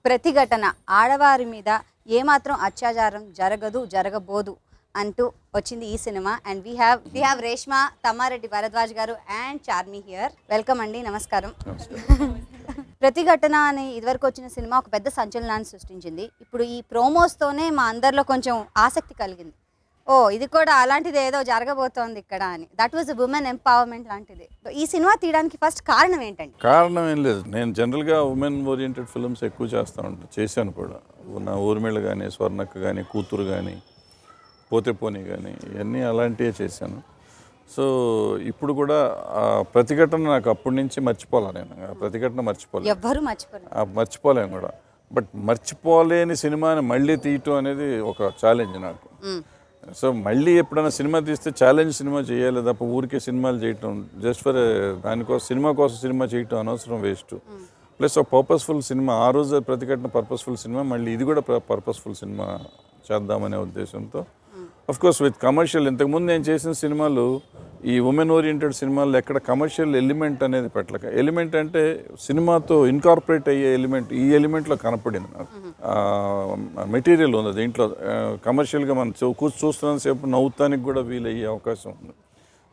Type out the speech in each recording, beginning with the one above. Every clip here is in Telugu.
ప్రతిఘటన ఆడవారి మీద ఏమాత్రం అత్యాచారం జరగబోదు అంటూ వచ్చింది ఈ cinema. And we have Reshma Tammareddy Bharadwaj గారు అండ్ చార్మి హియర్. వెల్కమ్ అండి, నమస్కారం. ప్రతిఘటన అని ఇదివరకు వచ్చిన సినిమా ఒక పెద్ద సంచలనాన్ని సృష్టించింది. ఇప్పుడు ఈ ప్రోమోస్తోనే మా అందరిలో కొంచెం ఆసక్తి కలిగింది. ఓ ఇది కూడా అలాంటిది ఏదో జరగబోతోంది ఇక్కడ అని. దట్ వాజ్ ఉమెన్ ఎంపవర్మెంట్ లాంటిది. ఈ సినిమా తీయడానికి ఫస్ట్ కారణం ఏంటండి? కారణం ఏం లేదు, నేను జనరల్గా ఉమెన్ ఓరియంటెడ్ ఫిల్మ్స్ ఎక్కువ చేశాను కూడా. నా ఊర్మిళ కానీ, స్వర్ణక్క కానీ, కూతురు కానీ, పోతే పోనీ కానీ, ఇవన్నీ అలాంటివే చేశాను. సో ఇప్పుడు కూడా ఆ ప్రతిఘటన నాకు అప్పటి నుంచి మర్చిపోలే. నేను ఆ ప్రతిఘటన మర్చిపోలేను కూడా. బట్ మర్చిపోలేని సినిమాని మళ్ళీ తీయటం అనేది ఒక ఛాలెంజ్ నాకు. సో మళ్ళీ ఎప్పుడైనా సినిమా తీస్తే ఛాలెంజ్ సినిమా చేయాలి తప్ప ఊరికే సినిమాలు చేయటం జస్ట్ ఫర్ దానికోసం సినిమా చేయటం అనవసరం, వేస్ట్. ప్లస్ ఒక పర్పస్ఫుల్ సినిమా, ఆ రోజు ప్రతిఘటన పర్పస్ఫుల్ సినిమా, మళ్ళీ ఇది కూడా పర్పస్ఫుల్ సినిమా చేద్దామనే ఉద్దేశంతో. అఫ్కోర్స్ విత్ కమర్షియల్, ఇంతకుముందు నేను చేసిన సినిమాలు ఈ ఉమెన్ ఓరియంటెడ్ సినిమాల్లో ఎక్కడ కమర్షియల్ ఎలిమెంట్ అనేది పెట్టలేక, ఎలిమెంట్ అంటే సినిమాతో ఇన్కార్పొరేట్ అయ్యే ఎలిమెంట్ ఈ ఎలిమెంట్లో కనపడింది నాకు. మెటీరియల్ ఉంది దీంట్లో, కమర్షియల్గా మనం చూస్తున్నంతసేపు నవ్వుతానికి కూడా వీలయ్యే అవకాశం ఉంది.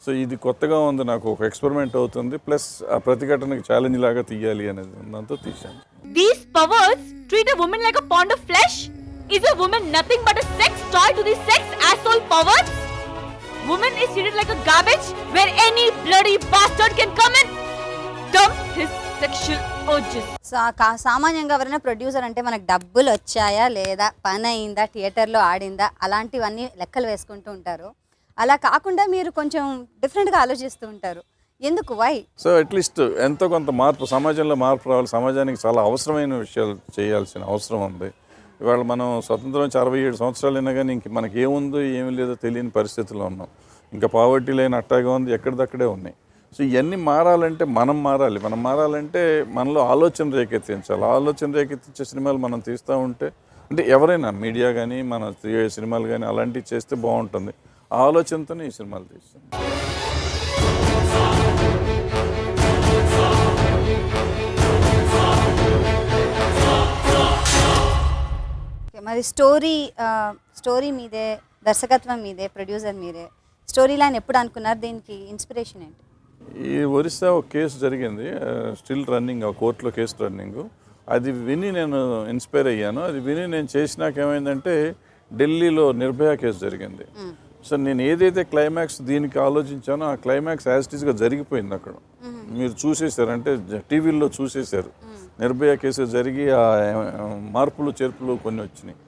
సో ఇది కొత్తగా ఉంది, నాకు ఒక ఎక్స్పెరిమెంట్ అవుతుంది. ప్లస్ ఆ ప్రతిఘటనకి ఛాలెంజ్ లాగా తీయాలి అనేది దాంతో తీశాను. These powers treat a woman like a pound of flesh. Is a woman nothing but a sex toy to these sex asshole powers? Woman is treated like a garbage where any bloody bastard can come and dump his sexual urges. సామాన్యంగా ఎవరైనా ప్రొడ్యూసర్ అంటే మనకు డబ్బులు వచ్చాయా లేదా, పని అయిందా, థియేటర్లో ఆడిందా, అలాంటివన్నీ లెక్కలు వేసుకుంటూ ఉంటారు. అలా కాకుండా మీరు కొంచెం డిఫరెంట్గా ఆలోచిస్తూ ఉంటారు. ఎందుకు, వై? సో అట్లీస్ట్ ఎంతో కొంత మార్పు, సమాజంలో మార్పు రావాలి. సమాజానికి చాలా అవసరమైన విషయాలు చేయాల్సిన అవసరం ఉంది. ఇవాళ మనం స్వతంత్రం నుంచి 67 సంవత్సరాలు అయినా కానీ ఇంక మనకి ఏముందో ఏమి లేదో తెలియని పరిస్థితుల్లో ఉన్నాం. ఇంకా పావర్టీ లేని అట్టాగా ఉంది, ఎక్కడిదక్కడే ఉన్నాయి. సో ఇవన్నీ మారాలంటే మనం మారాలంటే మనలో ఆలోచన రేకెత్తించాలి. ఆలోచన రేకెత్తించే సినిమాలు మనం తీస్తూ ఉంటే, అంటే ఎవరైనా మీడియా కానీ మన సినిమాలు కానీ అలాంటివి చేస్తే బాగుంటుంది. ఆ ఆలోచనతోనే ఈ సినిమాలు తీస్తాం. మరి స్టోరీ మీదే, దర్శకత్వం మీదే, ప్రొడ్యూసర్ మీరే. స్టోరీ లైన్ ఎప్పుడు అనుకున్నారు? దీనికి ఇన్స్పిరేషన్ ఏంటి? ఈ ఒరిస్సా ఒక కేసు జరిగింది, స్టిల్ రన్నింగ్, ఆ కోర్టులో కేసు రన్నింగ్. అది విని నేను ఇన్స్పైర్ అయ్యాను. అది విని నేను చేసినాక ఏమైందంటే, ఢిల్లీలో నిర్భయ కేసు జరిగింది. సో నేను ఏదైతే క్లైమాక్స్ దీనికి ఆలోచించానో ఆ క్లైమాక్స్ యాజ్ ఇట్ ఈస్గా జరిగిపోయింది. అక్కడ మీరు చూసేశారు, అంటే టీవీల్లో చూసేశారు. నిర్భయ కేసు జరిగి ఆ మార్పులు చేర్పులు కొన్ని వచ్చినాయి.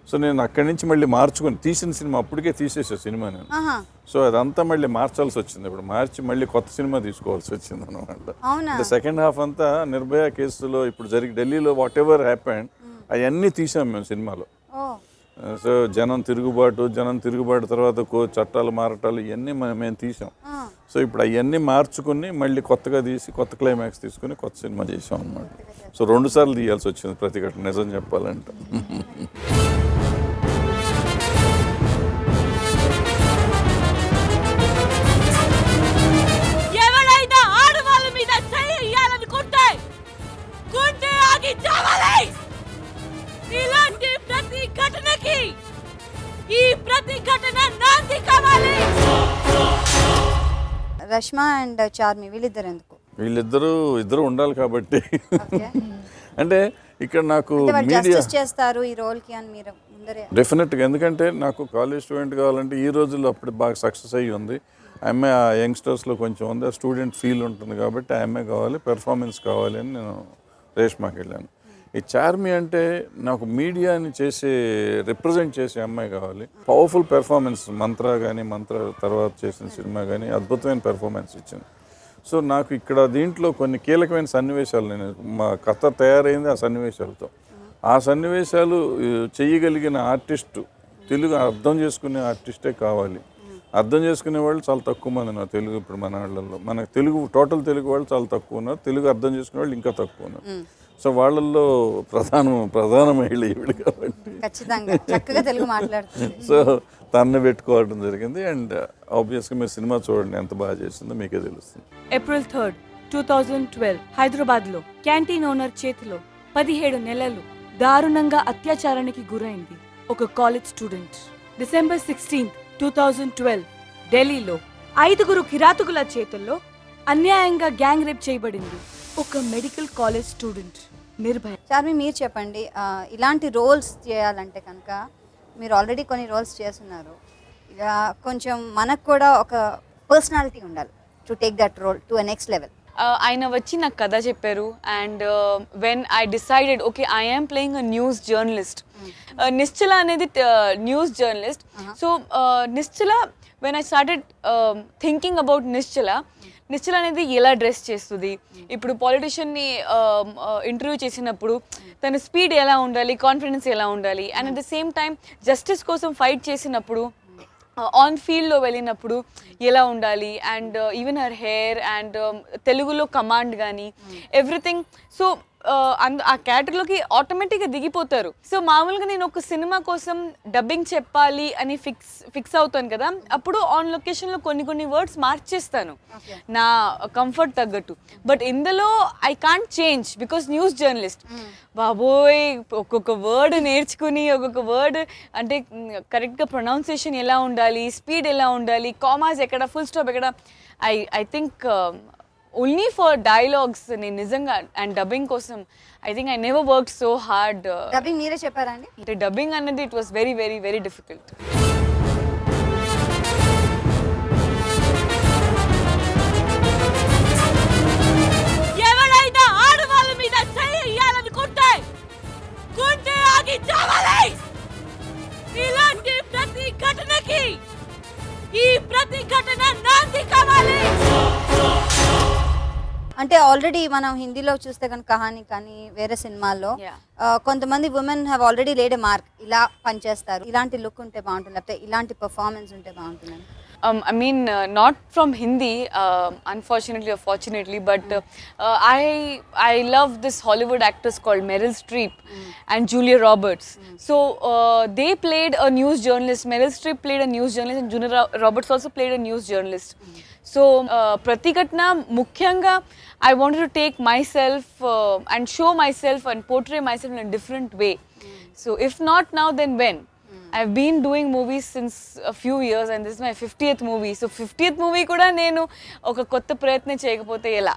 సో నేను అక్కడి నుంచి మళ్ళీ మార్చుకొని తీసిన సినిమా అప్పటికే తీసేసాను సినిమా నేను. సో అదంతా మళ్ళీ మార్చాల్సి వచ్చింది. ఇప్పుడు మార్చి మళ్ళీ కొత్త సినిమా తీసుకోవాల్సి వచ్చింది అనమాట. సెకండ్ హాఫ్ అంతా నిర్భయ కేసులో ఇప్పుడు ఢిల్లీలో వాట్ ఎవర్ హ్యాపెండ్ అవన్నీ తీసాం మేము సినిమాలో. సో జనం తిరుగుబాటు తర్వాత చట్టాలు మారటాలు ఇవన్నీ మేము తీసాం. సో ఇప్పుడు అవన్నీ మార్చుకుని మళ్ళీ కొత్తగా తీసి కొత్త క్లైమాక్స్ తీసుకుని కొత్త సినిమా చేసాం అన్నమాట. సో 2 సార్లు తీయాల్సి వచ్చింది ప్రతిఘటన, నిజం చెప్పాలంటే. ఎవరైనా ఆడవాళ్ళ మీద చేయాలనుకుంటే గుండె ఆగి చావాలి. ఇలాంటి ప్రతిఘటనకి ఈ ప్రతిఘటన నాంది కావాలి. రష్మా అండ్ చార్మి వీళ్ళిద్దరు ఎందుకు? వీళ్ళిద్దరూ ఉండాలి కాబట్టి. అంటే ఇక్కడ నాకు మీడియా చేస్తారు ఈ రోల్కి అని మీరు ముందరే డెఫినెట్గా, ఎందుకంటే నాకు కాలేజ్ స్టూడెంట్ కావాలంటే ఈ రోజుల్లో అప్పుడు బాగా సక్సెస్ అయ్యి ఉంది. ఆమె ఆ యంగ్స్టర్స్లో కొంచెం ఉంది, ఆ స్టూడెంట్ ఫీల్ ఉంటుంది కాబట్టి ఆమె కావాలి, పెర్ఫార్మెన్స్ కావాలి అని నేను రేష్మాకి వెళ్ళాను. ఈ చార్మి అంటే నాకు మీడియాని రిప్రజెంట్ చేసే అమ్మాయి కావాలి. పవర్ఫుల్ పెర్ఫార్మెన్స్, మంత్ర తర్వాత చేసిన సినిమా కానీ అద్భుతమైన పెర్ఫార్మెన్స్ ఇచ్చింది. సో నాకు ఇక్కడ దీంట్లో కొన్ని కీలకమైన సన్నివేశాలు, నేను మా కథ తయారైంది ఆ సన్నివేశాలతో. ఆ సన్నివేశాలు చేయగలిగిన ఆర్టిస్టు, తెలుగు అర్థం చేసుకునే ఆర్టిస్టే కావాలి. అర్థం చేసుకునే వాళ్ళు చాలా తక్కువ మంది ఉన్నారు తెలుగు. ఇప్పుడు మన వాళ్ళల్లో మనకు టోటల్ తెలుగు వాళ్ళు చాలా తక్కువ ఉన్నారు, తెలుగు అర్థం చేసుకునే వాళ్ళు ఇంకా తక్కువ ఉన్నారు. సో వాళ్ళల్లో ప్రధాన మహిళ ఈవిడ కాబట్టి ఖచ్చితంగా చక్కగా తెలుగు మాట్లాడుతుంది. సో తన్ను పెట్టుకోవడం జరిగింది. అండ్ ఆబ్వియస్గా మీరు సినిమా చూడండి, ఎంత బాగా చేసిందో మీకే తెలుస్తుంది. April 3rd, 2012 హైదరాబాద్లో క్యాంటీన్ ఓనర్ చేతిలో 17 నెలలు దారుణంగా అత్యాచారానికి గురైంది ఒక కాలేజ్ స్టూడెంట్. డిసెంబర్ 16, 2012 ఢిల్లీలో 5 కిరాతకుల చేతుల్లో అన్యాయంగా గ్యాంగ్ రేప్ చేయబడింది ఒక medical college student Nirbhaya. Charmi, మీరు చెప్పండి, ఇలాంటి రోల్స్ చేయాలంటే కనుక మీరు ఆల్రెడీ కొన్ని రోల్స్ చేస్తున్నారు, ఇక కొంచెం మనకు కూడా ఒక పర్సనాలిటీ ఉండాలి to take that role to a next level. ఆయన వచ్చి నాకు కథ చెప్పారు and when I decided okay I am playing a news journalist. Nischala అనేది news journalist. So Nischala when I started thinking about Nischala అనేది ఎలా డ్రెస్ చేస్తుంది, ఇప్పుడు పాలిటిషియన్ని ఇంటర్వ్యూ చేసినప్పుడు తన స్పీడ్ ఎలా ఉండాలి, కాన్ఫిడెన్స్ ఎలా ఉండాలి, and at the same time justice కోసం ఫైట్ చేసినప్పుడు ఆన్ ఫీల్డ్లో వెళ్ళినప్పుడు ఎలా ఉండాలి, and even her hair and తెలుగులో కమాండ్ కానీ ఎవ్రీథింగ్. సో ఆ క్యారెక్టర్లోకి ఆటోమేటిక్గా దిగిపోతారు. సో మామూలుగా నేను ఒక సినిమా కోసం డబ్బింగ్ చెప్పాలి అని ఫిక్స్ అవుతాను కదా, అప్పుడు ఆన్ లొకేషన్లో కొన్ని వర్డ్స్ మార్చేస్తాను నా కంఫర్ట్ తగ్గట్టు. బట్ ఇందులో I can't change because news journalist. బాబోయ్, ఒక్కొక్క వర్డ్ నేర్చుకుని ఒక్కొక్క వర్డ్ అంటే కరెక్ట్గా ప్రొనౌన్సియేషన్ ఎలా ఉండాలి, స్పీడ్ ఎలా ఉండాలి, కామాస్ ఎక్కడ, ఫుల్ స్టాప్ ఎక్కడ, I think only for dialogues నేను నిజంగా అండ్ డబ్బింగ్ కోసం I think I never work so hard. Dubbing మీరే చెప్పారా అండి? అంటే డబ్బింగ్ అనేది it was very very very difficult. ఎవరైనా ఆడవాళ్ళ మీద చేయాలనుకుంటే గుండె ఆగి చావాలి. ఇలాంటి ప్రతి ఘటనకి ఈ ప్రతిఘటన నాంది కావాలి. అంటే ఆల్రెడీ మనం హిందీలో చూస్తే కనుక కహాని కానీ వేరే సినిమాల్లో కొంతమంది women have already laid a mark, ఇలా పనిచేస్తారు, ఇలాంటి లుక్ ఉంటే బాగుంటుంది, లేకపోతే ఇలాంటి పర్ఫార్మెన్స్ ఉంటే బాగుంటుంది. I mean, not from Hindi, unfortunately or fortunately, but I love this Hollywood actress called Meryl Streep and Julia Roberts. So they played a news journalist. Meryl Streep played a news journalist, and Julia Roberts also played a news journalist. So Pratighatna mukhyanga I wanted to take myself and show myself and portray myself in a different way. So if not now, then when? I've been doing movies since a few years and this is my 50th movie. So 50th movie kuda nenu oka kotta prayatnam cheyakapothe ela.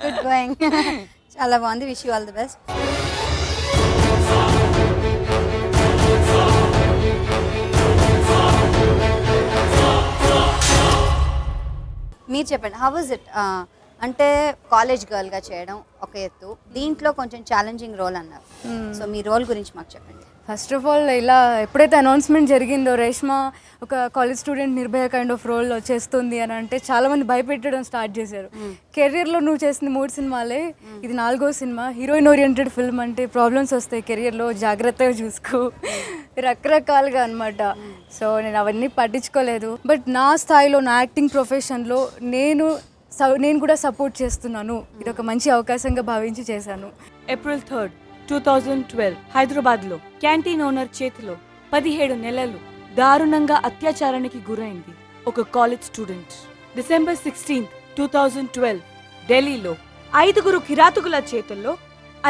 Good going. Chala baagundi. Wish you all the best. మీరు చెప్పండి, హౌ వాజ్ ఇట్? అంటే కాలేజ్ గర్ల్గా చేయడం ఒక ఎత్తు, దీంట్లో కొంచెం ఛాలెంజింగ్ రోల్ అన్నారు. సో మీ రోల్ గురించి మాకు చెప్పండి. ఫస్ట్ ఆఫ్ ఆల్, ఇలా ఎప్పుడైతే అనౌన్స్మెంట్ జరిగిందో రేష్మ ఒక college student Nirbhaya kind of role చేస్తుంది అని అంటే చాలామంది భయపెట్టడం స్టార్ట్ చేశారు. కెరియర్లో నువ్వు చేసిన 3 సినిమాలే, ఇది 4వ సినిమా, హీరోయిన్ ఓరియంటెడ్ ఫిల్మ్ అంటే ప్రాబ్లమ్స్ వస్తాయి కెరియర్లో, జాగ్రత్తగా చూసుకో, రకరకాలుగా అనమాట. సో నేను అవన్నీ పట్టించుకోలేదు. బట్ నా స్థాయిలో, నా యాక్టింగ్ ప్రొఫెషన్లో నేను కూడా సపోర్ట్ చేస్తున్నాను. ఇది ఒక మంచి అవకాశంగా భావించి చేశాను. ఏప్రిల్ 3, 2012 హైదరాబాద్లో క్యాంటీన్ ఓనర్ చేతిలో 17 నెలలు దారుణంగా అత్యాచారానికి గురైంది ఒక కాలేజ్ స్టూడెంట్. డిసెంబర్ 16, 2012 ఢిల్లీలో 5 కిరాతకుల చేతుల్లో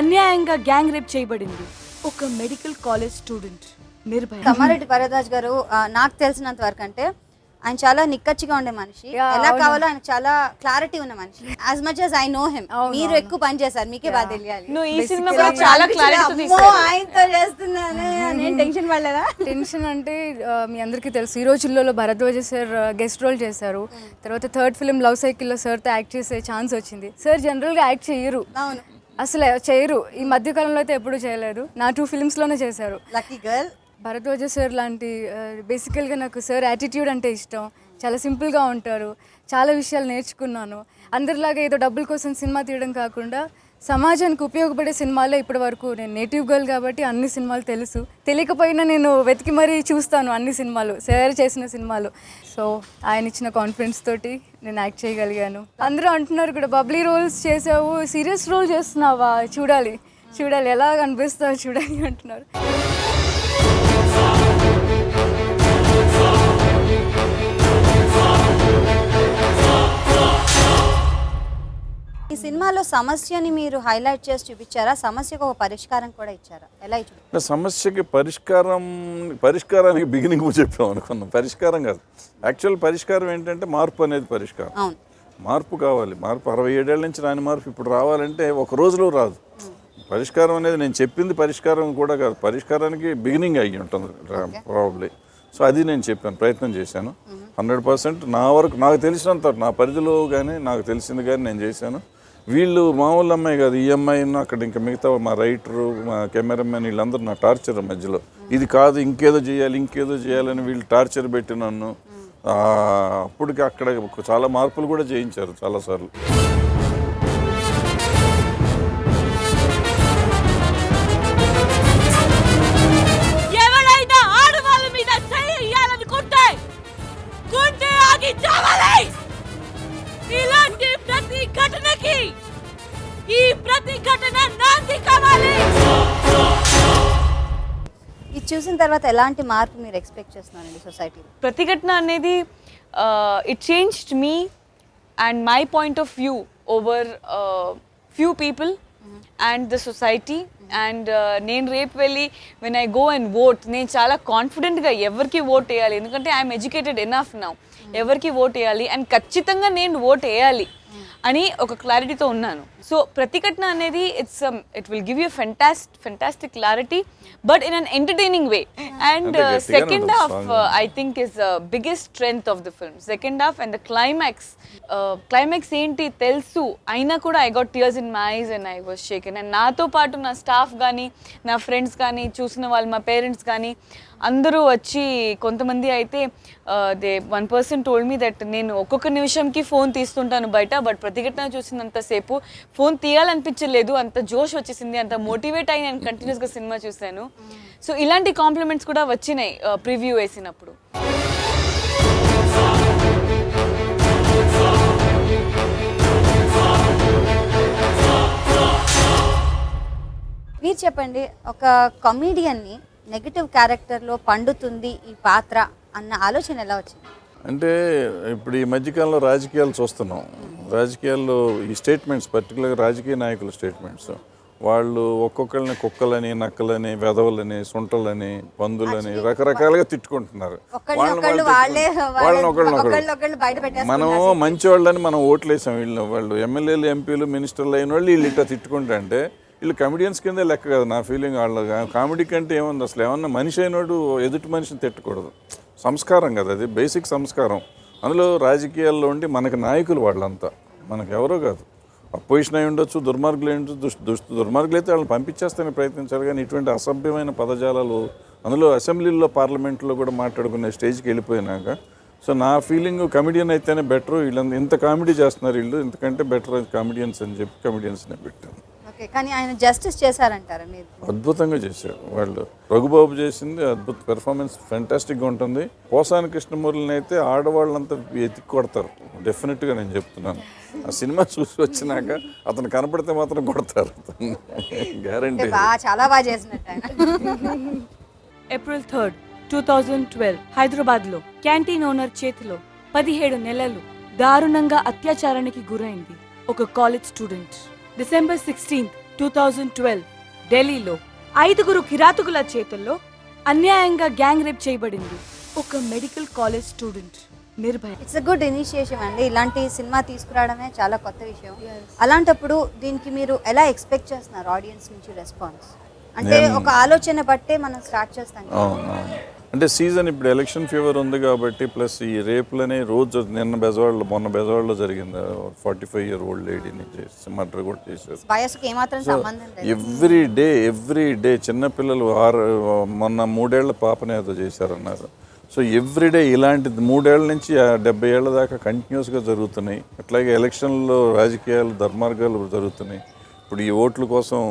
అన్యాయంగా గ్యాంగ్ రేప్ చేయబడింది ఒక medical college student Nirbhaya. Tammareddy Bharadwaj గారు, నాకు తెలిసినంత వరకు అంటే ఆయన చాలా నిక్కచ్చిగా ఉండే మనిషి, ఎలా కావాలో ఆయన చాలా క్లారిటీ ఉన్న మనిషి. As much as I know him, మీరు ఎక్కువ పని చేశారు, మీకే బాగా తెలియాలి. ఈ సినిమా కూడా చాలా క్లారిటీ ఆయనతో చేస్తున్నాను, నేను టెన్షన్ పడలేదా? టెన్షన్ అంటే మీ అందరికీ తెలుసు, ఈ రోజుల్లో భరద్వాజ సార్ గెస్ట్ రోల్ చేశారు. తర్వాత 3rd ఫిల్మ్ లవ్ సైకిల్లో సార్తో యాక్ట్ చేసే ఛాన్స్ వచ్చింది. సార్ జనరల్గా యాక్ట్ చేయరు, అసలు చేయరు. ఈ మధ్యకాలంలో అయితే ఎప్పుడూ చేయలేదు. నా 2 ఫిల్మ్స్లోనే చేశారు. Lucky girl. భరద్వాజ సార్ లాంటి బేసికల్గా నాకు సార్ యాటిట్యూడ్ అంటే ఇష్టం. చాలా సింపుల్గా ఉంటారు. చాలా విషయాలు నేర్చుకున్నాను. అందరిలాగా ఏదో డబ్బుల కోసం సినిమా తీయడం కాకుండా సమాజానికి ఉపయోగపడే సినిమాలే ఇప్పటి వరకు. నేను నేటివ్ గర్ల్ కాబట్టి అన్ని సినిమాలు తెలుసు. తెలియకపోయినా నేను వెతికి మరీ చూస్తాను అన్ని సినిమాలు, సార్ చేసిన సినిమాలు. సో ఆయన ఇచ్చిన కాన్ఫిడెన్స్ తోటి నేను యాక్ట్ చేయగలిగాను. అందరూ అంటున్నారు కూడా, బబ్లీ రోల్స్ చేసావు, సీరియస్ రోల్ చేస్తున్నావా, చూడాలి ఎలా అనిపిస్తావు చూడాలి అంటున్నారు. ఈ సినిమాలో సమస్యని మీరు హైలైట్ చేసి చూపించారా, సమస్యకు ఒక పరిష్కారం కూడా ఇచ్చారా, ఎలా ఇచ్చారు? అంటే సమస్యకి పరిష్కారానికి బిగినింగ్ చెప్పాం అనుకున్నాం. పరిష్కారం కాదు, యాక్చువల్ పరిష్కారం ఏంటంటే మార్పు అనేది పరిష్కారం. అవును, మార్పు కావాలి. మార్పు 67 ఏళ్ల నుంచి రాని మార్పు ఇప్పుడు రావాలంటే ఒక రోజులో రాదు. పరిష్కారం అనేది నేను చెప్పింది పరిష్కారం కూడా కాదు, పరిష్కారానికి బిగినింగ్ అయ్యి ఉంటుంది ప్రాబబ్లీ. సో అది నేను చెప్పాను, ప్రయత్నం చేశాను. 100% నా వరకు నాకు తెలిసినంత, నా పరిధిలో కానీ నాకు తెలిసింది కానీ నేను చేశాను. వీళ్ళు మామూలు అమ్మాయి కాదు, ఈ అమ్మాయిని అక్కడ ఇంకా మిగతా మా రైటరు, మా కెమెరామెన్ వీళ్ళందరూ నా టార్చర్ మధ్యలో. ఇది కాదు ఇంకేదో చేయాలని వీళ్ళు టార్చర్ పెట్టి నన్ను అప్పటికి అక్కడ చాలా మార్పులు కూడా చేయించారు చాలాసార్లు. ఎవరైనా ఆడవాళ్ళ మీద చేయాలనుకుంటే గుండె ఆగి చావాలి. ఇలాంటి ప్రతి ఘటనకి ఈ ప్రతిఘటన నాంది కావాలి. ఇది చూసిన తర్వాత ఎలాంటి మార్పు మీరు ఎక్స్పెక్ట్ చేస్తున్నారండి సొసైటీలో? ప్రతిఘటన అనేది it changed me and my point of view over few people and the society. And నేను రేపు వెళ్ళి when I go and vote, నేను చాలా కాన్ఫిడెంట్గా ఎవరికి ఓట్ వేయాలి, ఎందుకంటే ఐఎమ్ ఎడ్యుకేటెడ్ ఎనఫ్ నౌ, ఎవరికి ఓట్ వేయాలి అండ్ ఖచ్చితంగా నేను ఓట్ వేయాలి అని ఒక క్లారిటీతో ఉన్నాను. సో ప్రతిఘటన అనేది it will give you fantastic clarity, but in an entertaining way. And second half I think is biggest strength of the film. Second half and the climax ఏంటి తెలుసు అయినా కూడా I got tears in my eyes and I was షేకెన్. And నాతో పాటు నా స్టాఫ్ కానీ, నా ఫ్రెండ్స్ కానీ, చూసిన వాళ్ళు, మా పేరెంట్స్ కానీ అందరూ వచ్చి, కొంతమంది అయితే one person told me that నేను ఒక్కొక్క నిమిషంకి ఫోన్ తీస్తుంటాను బయట, బట్ ప్రతిఘటన చూసినంతసేపు ఫోన్ తీయాలనిపించలేదు, అంత జోష్ వచ్చేసింది, అంత మోటివేట్ అయ్యి నేను కంటిన్యూస్గా సినిమా చూశాను. సో ఇలాంటి కాంప్లిమెంట్స్ కూడా వచ్చినాయి ప్రివ్యూ వేసినప్పుడు. మీరు చెప్పండి, ఒక కమీడియన్ని నెగిటివ్ క్యారెక్టర్లో పండుతుంది ఈ పాత్ర అన్న ఆలోచన ఎలా వచ్చింది? అంటే ఇప్పుడు ఈ మధ్యకాలంలో రాజకీయాలు చూస్తున్నాం. రాజకీయాల్లో ఈ స్టేట్మెంట్స్, పర్టికులర్గా రాజకీయ నాయకుల స్టేట్మెంట్స్, వాళ్ళు ఒక్కొక్కరిని కుక్కలని, నక్కలని, వెధవలని, సుంటలని, పందులని రకరకాలుగా తిట్టుకుంటున్నారు. మనము మంచి వాళ్ళని మనం ఓట్లేసాం, వాళ్ళు ఎమ్మెల్యేలు, ఎంపీలు, మినిస్టర్లు అయిన వాళ్ళు వీళ్ళు ఇట్లా తిట్టుకుంటా అంటే వీళ్ళు కమెడియన్స్ కిందే లెక్క కదా నా ఫీలింగ్. వాళ్ళు కామెడీ కంటే ఏముంది అసలు, ఏమన్నా మనిషి అయినోడు ఎదుటి మనిషిని తిట్టకూడదు, సంస్కారం కదా అది, బేసిక్ సంస్కారం. అందులో రాజకీయాల్లో ఉండి మనకు నాయకులు వాళ్ళంతా, మనకు ఎవరో కాదు. అపోజిషన్ అయి ఉండొచ్చు, దుర్మార్గులు అయి ఉండొచ్చు, దుర్మార్గులు అయితే వాళ్ళని పంపించేస్తానికి ప్రయత్నించారు. కానీ ఇటువంటి అసభ్యమైన పదజాలాలు అందులో అసెంబ్లీలో, పార్లమెంట్లో కూడా మాట్లాడుకునే స్టేజ్కి వెళ్ళిపోయినాక, సో నా ఫీలింగ్ కమెడియన్ అయితేనే బెటర్. వీళ్ళంతా ఇంత కామెడీ చేస్తున్నారు, వీళ్ళు ఇంతకంటే బెటర్ కామెడియన్స్ అని చెప్పి కమెడియన్స్నే పెట్టాను. కానీ ఆయన జస్టిస్ చేశారంటారా మీరు? అద్భుతంగా చేశారు వాళ్ళు. రఘుబాబు చేసింది అద్భుత పెర్ఫార్మెన్స్, ఫెంటాస్టిక్గా ఉంటుంది. పోసాని కృష్ణమూర్తిని అయితే ఆడవాళ్ళంతా ఎత్తి కొడతారు డెఫినెట్గా, నేను చెప్తున్నాను. ఆ సినిమా చూసి వచ్చినాక అతను కనపడితే మాత్రం కొడతారు, గ్యారంటీ. చాలా బాగా చేసినట్టు ఆయన. ఏప్రిల్ 3, 2012 హైదరాబాద్లో క్యాంటీన్ ఓనర్ చేతిలో 17 నెలలు దారుణంగా అత్యాచారానికి గురైంది ఒక కాలేజ్ స్టూడెంట్. డిసెంబర్ 16, 2012 ఢిల్లీలో 5 కిరాతకుల చేతుల్లో అన్యాయంగా గ్యాంగ్ రేప్ చేయబడింది ఒక medical college student Nirbhaya. It's a good initiative అండి, ఇలాంటి సినిమా తీసుకురావడమే చాలా కొత్త విషయం. అలాంటప్పుడు దీనికి మీరు ఎలా ఎక్స్పెక్ట్ చేస్తున్నారు ఆడియన్స్ నుంచి రెస్పాన్స్? అంటే ఒక ఆలోచన బట్టే మనం స్టార్ట్ చేస్తాం. అంటే సీజన్ ఇప్పుడు ఎలక్షన్ ఫీవర్ ఉంది కాబట్టి, ప్లస్ ఈ రేపులనే రోజు మొన్న బెజవాడలో జరిగింది. 45-year-old లేడీని చేసి మర్డర్ కూడా చేశారు. వయసుకి ఏమాత్రం సంబంధం లేదు. ఎవ్రీ డే చిన్నపిల్లలు మొన్న 3 ఏళ్ల పాపనే ఏదో చేశారన్నారు. సో ఎవ్రీడే ఇలాంటి 3 ఏళ్ల నుంచి 70 ఏళ్ల దాకా కంటిన్యూస్గా జరుగుతున్నాయి. అట్లాగే ఎలక్షన్లో రాజకీయాలు, ధర్మార్గాలు జరుగుతున్నాయి. ఇప్పుడు ఈ ఓట్ల కోసం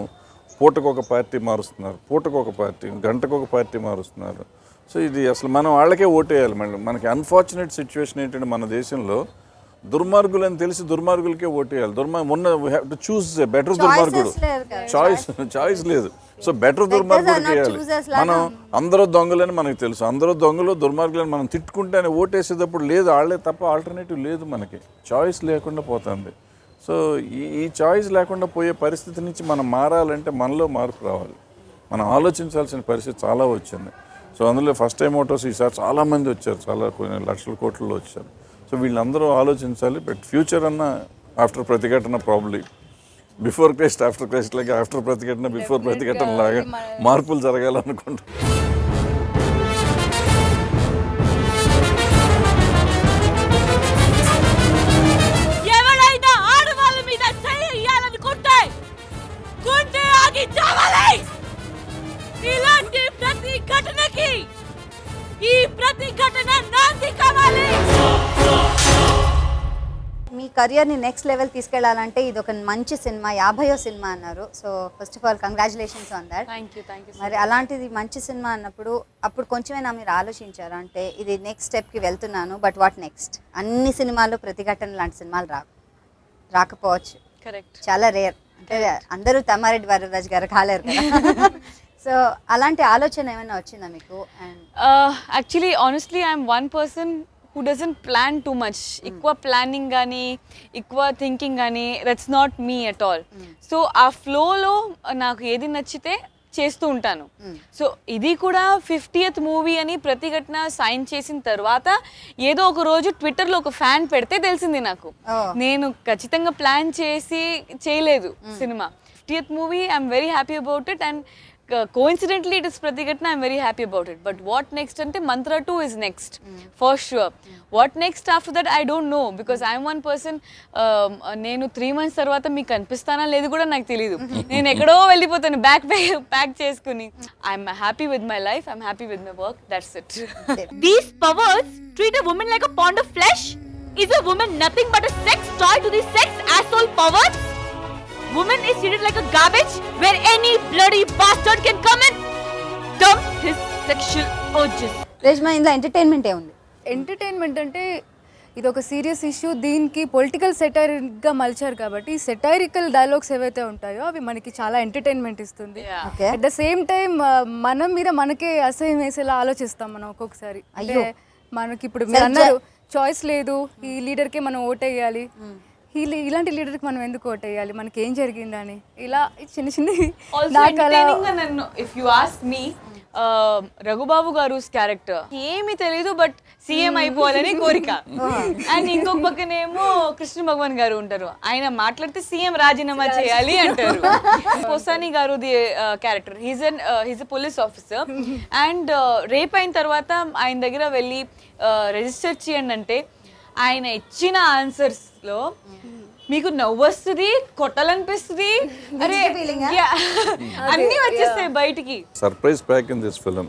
పూటకొక పార్టీ మారుస్తున్నారు, పూటకొక పార్టీ, గంటకొక పార్టీ మారుస్తున్నారు. సో ఇది అసలు మనం వాళ్ళకే ఓటేయాలి. మళ్ళీ మనకి అన్ఫార్చునేట్ సిచ్యువేషన్ ఏంటంటే మన దేశంలో దుర్మార్గులు అని తెలిసి దుర్మార్గులకే ఓటేయాలి. చూస్ బెటర్ దుర్మార్గుడు, చాయిస్ లేదు. సో బెటర్ దుర్మార్గుడికి వేయాలి. మనం అందరూ దొంగలని మనకు తెలుసు, అందరూ దొంగలు, దుర్మార్గులని మనం తిట్టుకుంటే ఓటేసేటప్పుడు లేదు వాళ్ళే తప్ప ఆల్టర్నేటివ్ లేదు, మనకి చాయిస్ లేకుండా పోతుంది. సో ఈ చాయిస్ లేకుండా పోయే పరిస్థితి నుంచి మనం మారాలంటే మనలో మార్పు రావాలి. మనం ఆలోచించాల్సిన పరిస్థితి చాలా వచ్చింది. సో అందులో ఫస్ట్ టైం ఓటర్స్ ఈసారి చాలామంది వచ్చారు, చాలా కొన్ని లక్షల కోట్లలో వచ్చారు. సో వీళ్ళందరూ ఆలోచించాలి. బట్ ఫ్యూచర్ అన్న ఆఫ్టర్ ప్రతిఘటన probably before Christ after Christ లాగా ఆఫ్టర్ ప్రతిఘటన బిఫోర్ ప్రతిఘటన లాగా మార్పులు జరగాలనుకుంటున్నాను. ఎవరైనా ఆడవాళ్ళ మీద చేయాలనుకుంటే గుండె ఆగి చావాలి. ఇలాంటి ప్రతి ఘటనకి ఈ ప్రతిఘటన నాంది కావాలి. మీ కెరియర్ని నెక్స్ట్ లెవెల్ తీసుకెళ్లాలంటే ఇది ఒక మంచి సినిమా, 50వ సినిమా అన్నారు. So first of all congratulations on that. Thank you. మరి అలాంటిది మంచి సినిమా అన్నప్పుడు అప్పుడు కొంచెమైనా మీరు ఆలోచించారు అంటే ఇది నెక్స్ట్ స్టెప్కి వెళ్తున్నాను, బట్ వాట్ నెక్స్ట్? అన్ని సినిమాలు ప్రతిఘటన లాంటి సినిమాలు రాకపోవచ్చు, కరెక్ట్. చాలా రేర్. అంటే అందరూ తమ్మారెడ్డి వరదరాజు గారు కాలేరు కదా. సో అలాంటి ఆలోచన ఏమైనా వచ్చిందా మీకు? And actually honestly I'm one person who doesn't plan too much. ఎక్కువ ప్లానింగ్ కానీ ఎక్కువ థింకింగ్ కానీ that's not me at all. So ఆ ఫ్లోలో నాకు ఏది నచ్చితే చేస్తూ ఉంటాను. సో ఇది కూడా 50th మూవీ అని ప్రతిఘటన సైన్ చేసిన తర్వాత ఏదో ఒక రోజు ట్విట్టర్లో ఒక ఫ్యాన్ పెడితే తెలిసింది నాకు. నేను ఖచ్చితంగా ప్లాన్ చేసి చేయలేదు cinema. 50th movie I'm very happy about it and coincidentally it is Pratighatna. I'm very happy about it. But what next ante Mantra 2 is next for sure. What next after that I don't know because I'm one person nenu 3 months tarvata meeku anpistana ledu kuda నాకు తెలియదు. నేను ఎక్కడో వెళ్ళిపోతాను బ్యాక్ ప్యాక్ చేసుకుని. I'm happy with my life. I'm happy with my work. That's it. These powers treat a woman like a pound of flesh. Is a woman nothing but a sex toy to the sex asshole powers? Woman is treated like a garbage where any bloody bastard can come and dump his sexual urges. Reshma, ఇందులో ఎంటర్టైన్మెంట్ ఏముంది? ఎంటర్టైన్మెంట్ అంటే ఇది ఒక సీరియస్ ఇష్యూ, దీనికి పొలిటికల్ సెటైరిక్గా మలిచారు కాబట్టి ఈ సెటైరికల్ డైలాగ్స్ ఏవైతే ఉంటాయో అవి మనకి చాలా ఎంటర్టైన్మెంట్ ఇస్తుంది. Okay. At the same time మనం మీద మనకే అసహ్యం వేసేలా ఆలోచిస్తాం మనం ఒక్కొక్కసారి. అంటే మనకి ఇప్పుడు మీరు అన్నారు చాయిస్ లేదు, ఈ లీడర్కే మనం ఓటేయాలి, ఇలాంటి లీడర్కి మనం ఎందుకు ఓటేయాలి, మనకి ఏం జరిగిందని, ఇలా చిన్న చిన్న నన్ను if you ask me Raghubabu గారు క్యారెక్టర్ ఏమీ తెలీదు బట్ సీఎం అయిపోవాలని కోరిక. అండ్ ఇంకొక పక్కనేమో కృష్ణ భగవాన్ గారు ఉంటారు, ఆయన మాట్లాడితే సీఎం రాజీనామా చేయాలి అంటారు. Posani garu the character he's a police officer and rape అయిన తర్వాత ఆయన దగ్గర వెళ్ళి రిజిస్టర్ చేయండి అంటే ఆయన ఇచ్చిన ఆన్సర్స్ లో మీకు నవ్వు వస్తుంది, కొట్టాలనిపిస్తుంది, అరే అన్ని వచ్చేస్తాయి బయటికి. Surprise pack in this film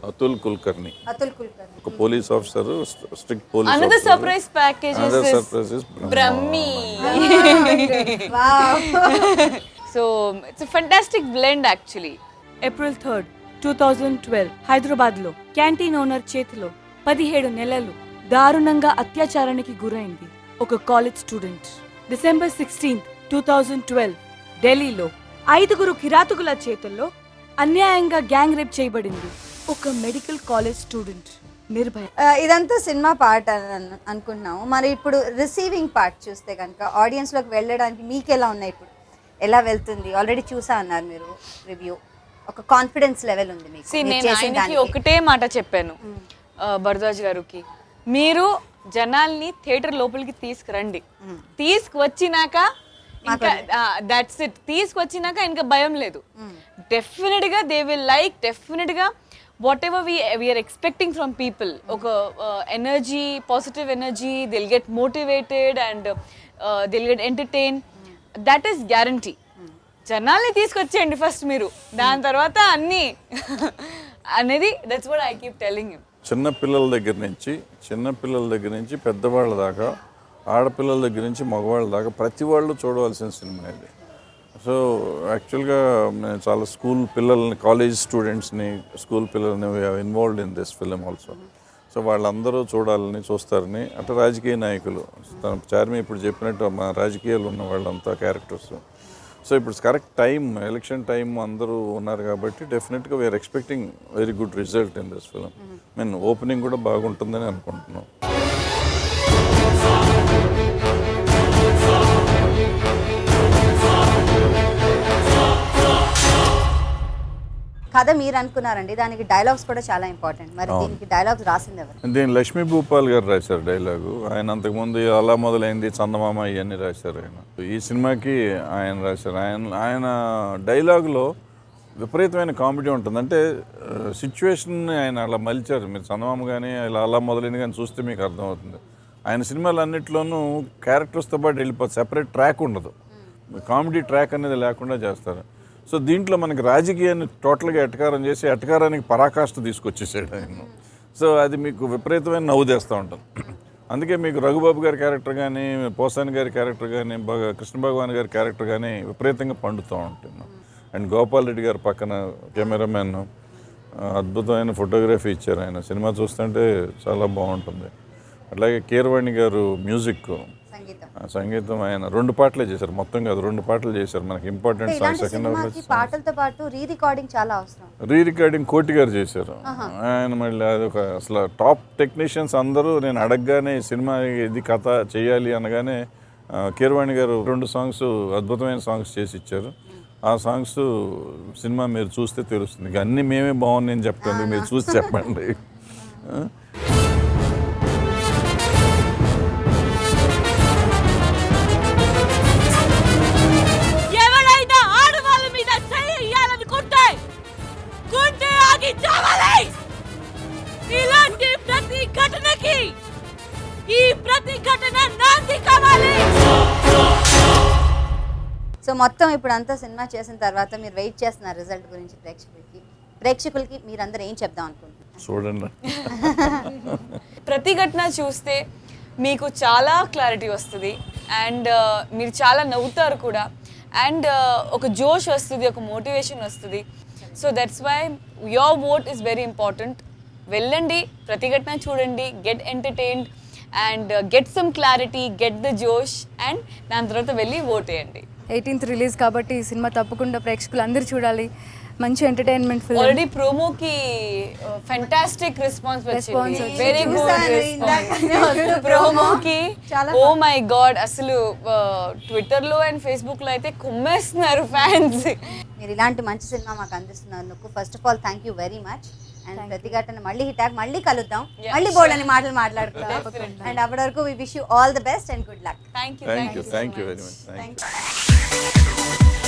Atul Kulkarni, ఒక police officer, strict police. Another surprise package is Brahmi. Wow. So it's a fantastic blend actually. April 3rd, 2012 హైదరాబాద్లో క్యాంటీన్ ఓనర్ చేతిలో 17 నెలలు దారుణంగా అత్యాచారానికి గురైంది ఒక కాలేజ్ స్టూడెంట్. December 16th, 2012 ఢిల్లీలో 5 కిరాతకుల చేతుల్లో అన్యాయంగా గ్యాంగ్ రేప్ చేయబడింది ఒక మెడికల్ కాలేజ్ స్టూడెంట్ నిర్భయ. ఇదంతా సినిమా పార్ట్ అనుకుంటున్నాము. మరి ఇప్పుడు రిసీవింగ్ పార్ట్ చూస్తే కనుక ఆడియన్స్లోకి వెళ్ళడానికి మీకు ఎలా ఉన్నాయి, ఇప్పుడు ఎలా వెళ్తుంది? ఆల్రెడీ చూసా అన్నారు మీరు రివ్యూ, ఒక కాన్ఫిడెన్స్ లెవెల్ ఉంది మీకు? నేను ఆయనకి ఒకటే మాట చెప్పాను భరద్వాజ్ గారికి, మీరు జనాల్ని థియేటర్ లోపలికి తీసుకురండి, తీసుకువచ్చినాక ఇంకా దట్స్ ఇట్, తీసుకొచ్చినాక ఇంకా భయం లేదు. డెఫినెట్ గా దే విల్ లైక్, డెఫినెట్ గా whatever we're expecting from people, ఒక energy, positive energy, they'll get motivated and they'll get entertain, that is guarantee. జనాల్ని తీసుకొచ్చేయండి ఫస్ట్ మీరు, దాని తర్వాత అన్నీ అనేది, that's what I keep telling you. చిన్నపిల్లల దగ్గర నుంచి పెద్దవాళ్ళ దాకా, ఆడపిల్లల దగ్గర నుంచి మగవాళ్ళ దాకా ప్రతి వాళ్ళు చూడవలసిన సినిమా ఇది. సో యాక్చువల్గా నేను చాలా స్కూల్ పిల్లల్ని, కాలేజ్ స్టూడెంట్స్ని, స్కూల్ పిల్లల్ని involved in this film also. So వాళ్ళందరూ చూడాలని, చూస్తారని. అంటే రాజకీయ నాయకులు, చార్మి ఇప్పుడు చెప్పినట్టు మా రాజకీయాలు ఉన్న వాళ్ళంతా క్యారెక్టర్స్. సో ఇప్పుడు కరెక్ట్ టైం, ఎలక్షన్ టైం, అందరూ ఉన్నారు కాబట్టి డెఫినెట్గా we're expecting very good result in this film. నేను ఓపెనింగ్ కూడా బాగుంటుందని అనుకుంటున్నాను. కథ మీరు అనుకున్నారండి, దానికి డైలాగ్స్ కూడా చాలా ఇంపార్టెంట్. మరి దీనికి డైలాగ్స్ రాసింది ఎవరు? దీని లక్ష్మీ భూపాల్ గారు రాశారు డైలాగు. ఆయన అంతకుముందు అలా మొదలైంది, చందమామ ఇవన్నీ రాశారు ఆయన. ఈ సినిమాకి ఆయన రాశారు. ఆయన డైలాగులో విపరీతమైన కామెడీ ఉంటుంది. అంటే సిచ్యువేషన్ని ఆయన అలా మలిచారు. మీరు చందమామ కానీ అలా మొదలైంది కానీ చూస్తే మీకు అర్థమవుతుంది. ఆయన సినిమాలు అన్నింటిలోనూ క్యారెక్టర్స్తో పాటు వెళ్ళిపోతుంది, సెపరేట్ ట్రాక్ ఉండదు, కామెడీ ట్రాక్ అనేది లేకుండా చేస్తారు. సో దీంట్లో మనకి రాజకీయాన్ని టోటల్గా ఎటకారం చేసి ఎటకారానికి పరాకాష్ట తీసుకొచ్చేసాడు ఆయన. సో అది మీకు విపరీతమైన నవ్వు తెస్తూ ఉంటుంది. అందుకే మీకు రఘుబాబు గారి క్యారెక్టర్ కానీ, పోసాని గారి క్యారెక్టర్ కానీ, కృష్ణ భగవాన్ గారి క్యారెక్టర్ కానీ విపరీతంగా పండుతూ ఉంటుంది. అండ్ గోపాల్ రెడ్డి గారు పక్కన కెమెరామెన్, అద్భుతమైన ఫోటోగ్రఫీ ఇచ్చారు ఆయన. సినిమా చూస్తుంటే చాలా బాగుంటుంది. అట్లాగే కీరవాణి గారు మ్యూజిక్, సంగీతం ఆయన 2 పాటలే చేశారు, మొత్తం కాదు 2 పాటలు చేశారు. మనకి ఇంపార్టెంట్ సాంగ్ సెకండ్ పాటలతో పాటు రీ రికార్డింగ్ చాలా అవసరం. రీ రికార్డింగ్ కోటి గారు చేశారు ఆయన. మళ్ళీ అదొక అసలు టాప్ టెక్నీషియన్స్ అందరూ నేను అడగగానే సినిమా ఇది కథ చేయాలి అనగానే కీరవాణి గారు 2 సాంగ్స్ అద్భుతమైన సాంగ్స్ చేసి ఇచ్చారు. ఆ సాంగ్స్ సినిమా మీరు చూస్తే తెలుస్తుంది. ఇక అన్నీ మేమే బాగున్నాయని చెప్తాను, మీరు చూసి చెప్పండి. ఎవరైనా ఆడవాళ్ళ మీద చేయాలనుకుంటే గుండె ఆగి చావాలి. ఇలాంటి ప్రతి ఘటనకి ఈ ప్రతిఘటన నాంది కావాలి. సో మొత్తం ఇప్పుడు అంతా సినిమా చేసిన తర్వాత మీరు వెయిట్ చేస్తున్నారు రిజల్ట్ గురించి. ప్రేక్షకులకి మీరందరూ ఏం చెప్దాం అనుకుంటున్నారు? చూడండి, ప్రతిఘటన చూస్తే మీకు చాలా క్లారిటీ వస్తుంది అండ్ మీరు చాలా నవ్వుతారు కూడా. అండ్ ఒక జోష్ వస్తుంది, ఒక మోటివేషన్ వస్తుంది. So that's why your vote is very important. వెళ్ళండి, ప్రతిఘటన చూడండి, get entertained and get some clarity, get the josh, and దాని తర్వాత వెళ్ళి ఓట్ వేయండి. 18th రిలీజ్ కాబట్టి ఈ సినిమా తప్పకుండా ప్రేక్షకులు అందరూ చూడాలి. మంచి ఎంటర్టైన్మెంట్ ఫిల్మ్. ఆల్రెడీ ప్రోమోకి ఫెంటాస్టిక్ రెస్పాన్స్ వచ్చింది, వెరీ గుడ్ రెస్పాన్స్ ప్రోమోకి. ఓ మై గాడ్, అసలు ట్విట్టర్ లో అండ్ ఫేస్బుక్ లో అయితే కుమ్మేస్తున్నారు ఫ్యాన్స్. మీరు ఇలాంటి మంచి సినిమా మాకు అందిస్తున్నందుకు first of all thank you very much. And Pratighatana మళ్ళీ హిట్ మళ్ళీ కలుద్దాం, మళ్ళీ బోల్డ్ అని మాటలు మాట్లాడుకుంటాం. అండ్ అప్పటి వరకు we wish you all the best and good luck. Thank you thank you very much. Thank you.